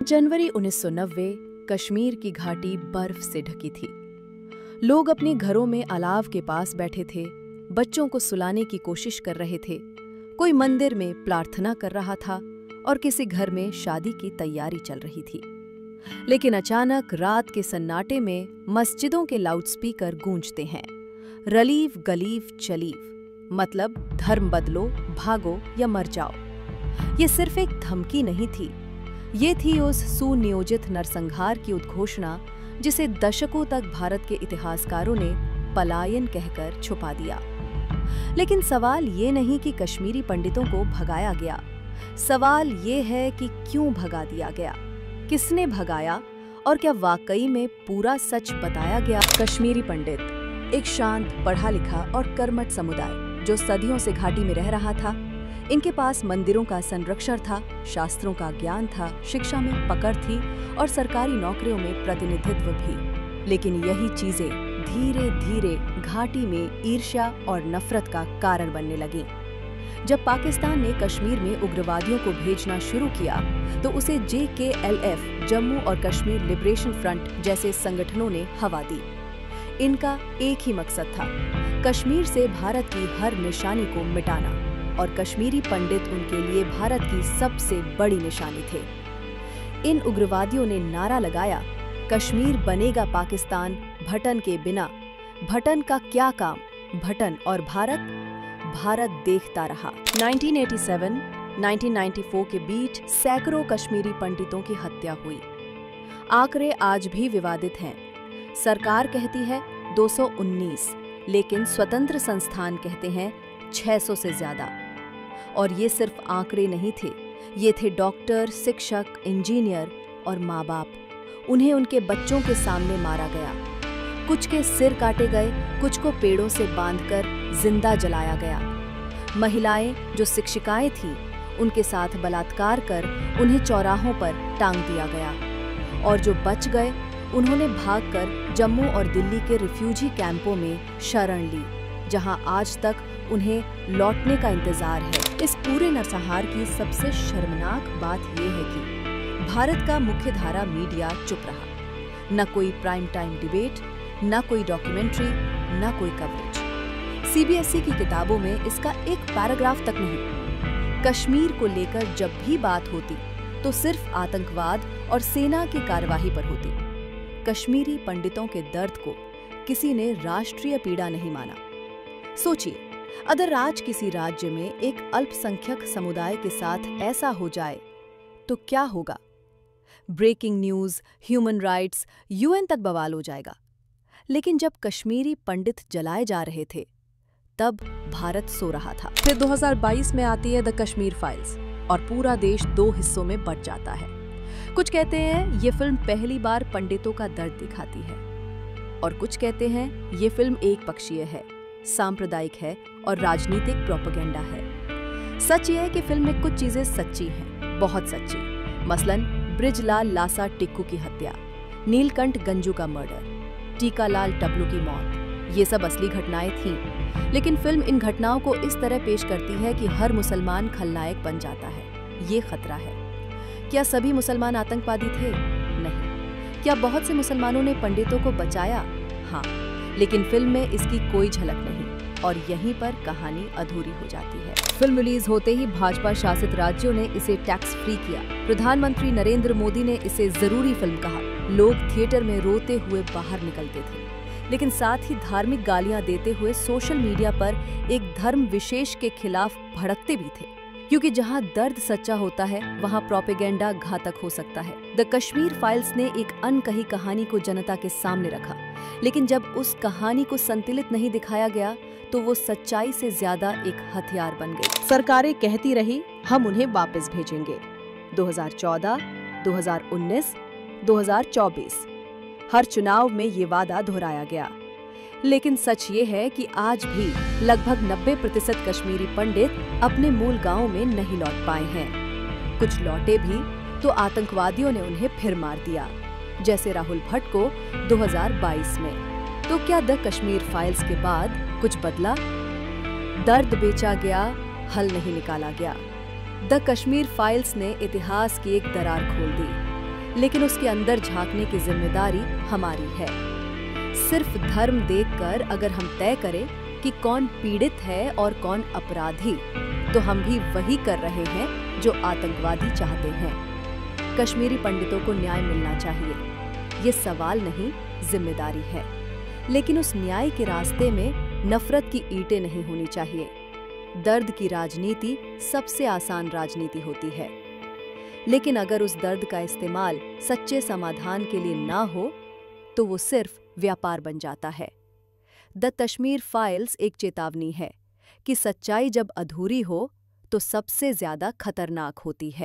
जनवरी 1990 कश्मीर की घाटी बर्फ से ढकी थी। लोग अपने घरों में अलाव के पास बैठे थे, बच्चों को सुलाने की कोशिश कर रहे थे, कोई मंदिर में प्रार्थना कर रहा था और किसी घर में शादी की तैयारी चल रही थी। लेकिन अचानक रात के सन्नाटे में मस्जिदों के लाउडस्पीकर गूंजते हैं, रलीव गलीव चलीव, मतलब धर्म बदलो, भागो या मर जाओ। ये सिर्फ एक धमकी नहीं थी, ये थी उस सुनियोजित नरसंहार की उद्घोषणा जिसे दशकों तक भारत के इतिहासकारों ने पलायन कहकर छुपा दिया। लेकिन सवाल ये नहीं कि कश्मीरी पंडितों को भगाया गया, सवाल ये है कि क्यों भगा दिया गया, किसने भगाया और क्या वाकई में पूरा सच बताया गया। कश्मीरी पंडित, एक शांत, पढ़ा लिखा और कर्मठ समुदाय जो सदियों से घाटी में रह रहा था। इनके पास मंदिरों का संरक्षण था, शास्त्रों का ज्ञान था, शिक्षा में पकड़ थी और सरकारी नौकरियों में प्रतिनिधित्व भी। लेकिन यही चीजें धीरे धीरे घाटी में ईर्ष्या और नफरत का कारण बनने लगीं। जब पाकिस्तान ने कश्मीर में उग्रवादियों को भेजना शुरू किया तो उसे JKLF, जम्मू और कश्मीर लिबरेशन फ्रंट जैसे संगठनों ने हवा दी। इनका एक ही मकसद था, कश्मीर से भारत की हर निशानी को मिटाना, और कश्मीरी पंडित उनके लिए भारत की सबसे बड़ी निशानी थे। इन उग्रवादियों ने नारा लगाया, कश्मीर बनेगा पाकिस्तान भटन के बिना। भटन का क्या काम, भटन और भारत, भारत देखता रहा। 1987-1994 के बीच सैकड़ों कश्मीरी पंडितों की हत्या हुई। आंकड़े आज भी विवादित हैं। सरकार कहती है 219, लेकिन स्वतंत्र संस्थान कहते हैं 600 से ज्यादा। और ये सिर्फ आंकड़े नहीं थे, ये थे डॉक्टर, शिक्षक, इंजीनियर और माँ बाप। उन्हें उनके बच्चों के सामने मारा गया। कुछ के सिर काटे गए, कुछ को पेड़ों से बांधकर जिंदा जलाया गया। महिलाएं जो शिक्षिकाएं थीं, उनके साथ बलात्कार कर उन्हें चौराहों पर टांग दिया गया। और जो बच गए, उन्होंने भागकर जम्मू और दिल्ली के रिफ्यूजी कैंपों में शरण ली, जहां आज तक उन्हें लौटने का इंतजार है। इस पूरे नरसंहार की सबसे शर्मनाक बात यह है कि भारत का मुख्यधारा मीडिया चुप रहा। न कोई प्राइम टाइम डिबेट, न कोई डॉक्यूमेंट्री, न कोई कवरेज। CBSE की किताबों में इसका एक पैराग्राफ तक नहीं। कश्मीर को लेकर जब भी बात होती तो सिर्फ आतंकवाद और सेना की कार्यवाही पर होती। कश्मीरी पंडितों के दर्द को किसी ने राष्ट्रीय पीड़ा नहीं माना। सोचिए, अगर आज किसी राज्य में एक अल्पसंख्यक समुदाय के साथ ऐसा हो जाए तो क्या होगा? Breaking news, human rights, UN तक बवाल हो जाएगा। लेकिन जब कश्मीरी पंडित जलाए जा रहे थे, तब भारत सो रहा था। फिर 2022 में आती है द कश्मीर फाइल्स और पूरा देश दो हिस्सों में बंट जाता है। कुछ कहते हैं ये फिल्म पहली बार पंडितों का दर्द दिखाती है, और कुछ कहते हैं ये फिल्म एक पक्षीय है, सांप्रदायिक है और राजनीतिक प्रोपेगेंडा है। सच ये है कि फिल्म में कुछ चीजें सच्ची हैं, बहुत सच्ची। मसलन ब्रिजलाल लासा टिक्कू की हत्या, नीलकंठ गंजू का मर्डर, टीकालाल टपलू की मौत, ये सब असली घटनाएं थीं। लेकिन फिल्म इन घटनाओं को इस तरह पेश करती है कि हर मुसलमान खलनायक बन जाता है। ये खतरा है। क्या सभी मुसलमान आतंकवादी थे? नहीं। क्या बहुत से मुसलमानों ने पंडितों को बचाया? हाँ, लेकिन फिल्म में इसकी कोई झलक नहीं और यहीं पर कहानी अधूरी हो जाती है। फिल्म रिलीज होते ही भाजपा शासित राज्यों ने इसे टैक्स फ्री किया। प्रधानमंत्री नरेंद्र मोदी ने इसे जरूरी फिल्म कहा। लोग थिएटर में रोते हुए बाहर निकलते थे, लेकिन साथ ही धार्मिक गालियां देते हुए सोशल मीडिया पर एक धर्म विशेष के खिलाफ भड़कते भी थे, क्योंकि जहां दर्द सच्चा होता है वहां प्रोपेगेंडा घातक हो सकता है। द कश्मीर फाइल्स ने एक अनकही कहानी को जनता के सामने रखा, लेकिन जब उस कहानी को संतुलित नहीं दिखाया गया तो वो सच्चाई से ज्यादा एक हथियार बन गई। सरकारें कहती रही, हम उन्हें वापस भेजेंगे। 2014, 2019, 2024 हर चुनाव में ये वादा दोहराया गया। लेकिन सच ये है कि आज भी लगभग 90% कश्मीरी पंडित अपने मूल गांव में नहीं लौट पाए हैं। कुछ लौटे भी तो आतंकवादियों ने उन्हें फिर मार दिया, जैसे राहुल भट्ट को 2022 में। तो क्या द कश्मीर फाइल्स के बाद कुछ बदला? दर्द बेचा गया, हल नहीं निकाला गया। द कश्मीर फाइल्स ने इतिहास की एक दरार खोल दी। लेकिन उसके अंदर झांकने की जिम्मेदारी हमारी है। सिर्फ धर्म देखकर अगर हम तय करें कि कौन पीड़ित है और कौन अपराधी, तो हम भी वही कर रहे हैं जो आतंकवादी चाहते हैं। कश्मीरी पंडितों को न्याय मिलना चाहिए, ये सवाल नहीं, जिम्मेदारी है। लेकिन उस न्याय के रास्ते में नफरत की ईंटें नहीं होनी चाहिए। दर्द की राजनीति सबसे आसान राजनीति होती है, लेकिन अगर उस दर्द का इस्तेमाल सच्चे समाधान के लिए ना हो तो वो सिर्फ व्यापार बन जाता है। द कश्मीर फाइल्स एक चेतावनी है कि सच्चाई जब अधूरी हो तो सबसे ज्यादा खतरनाक होती है।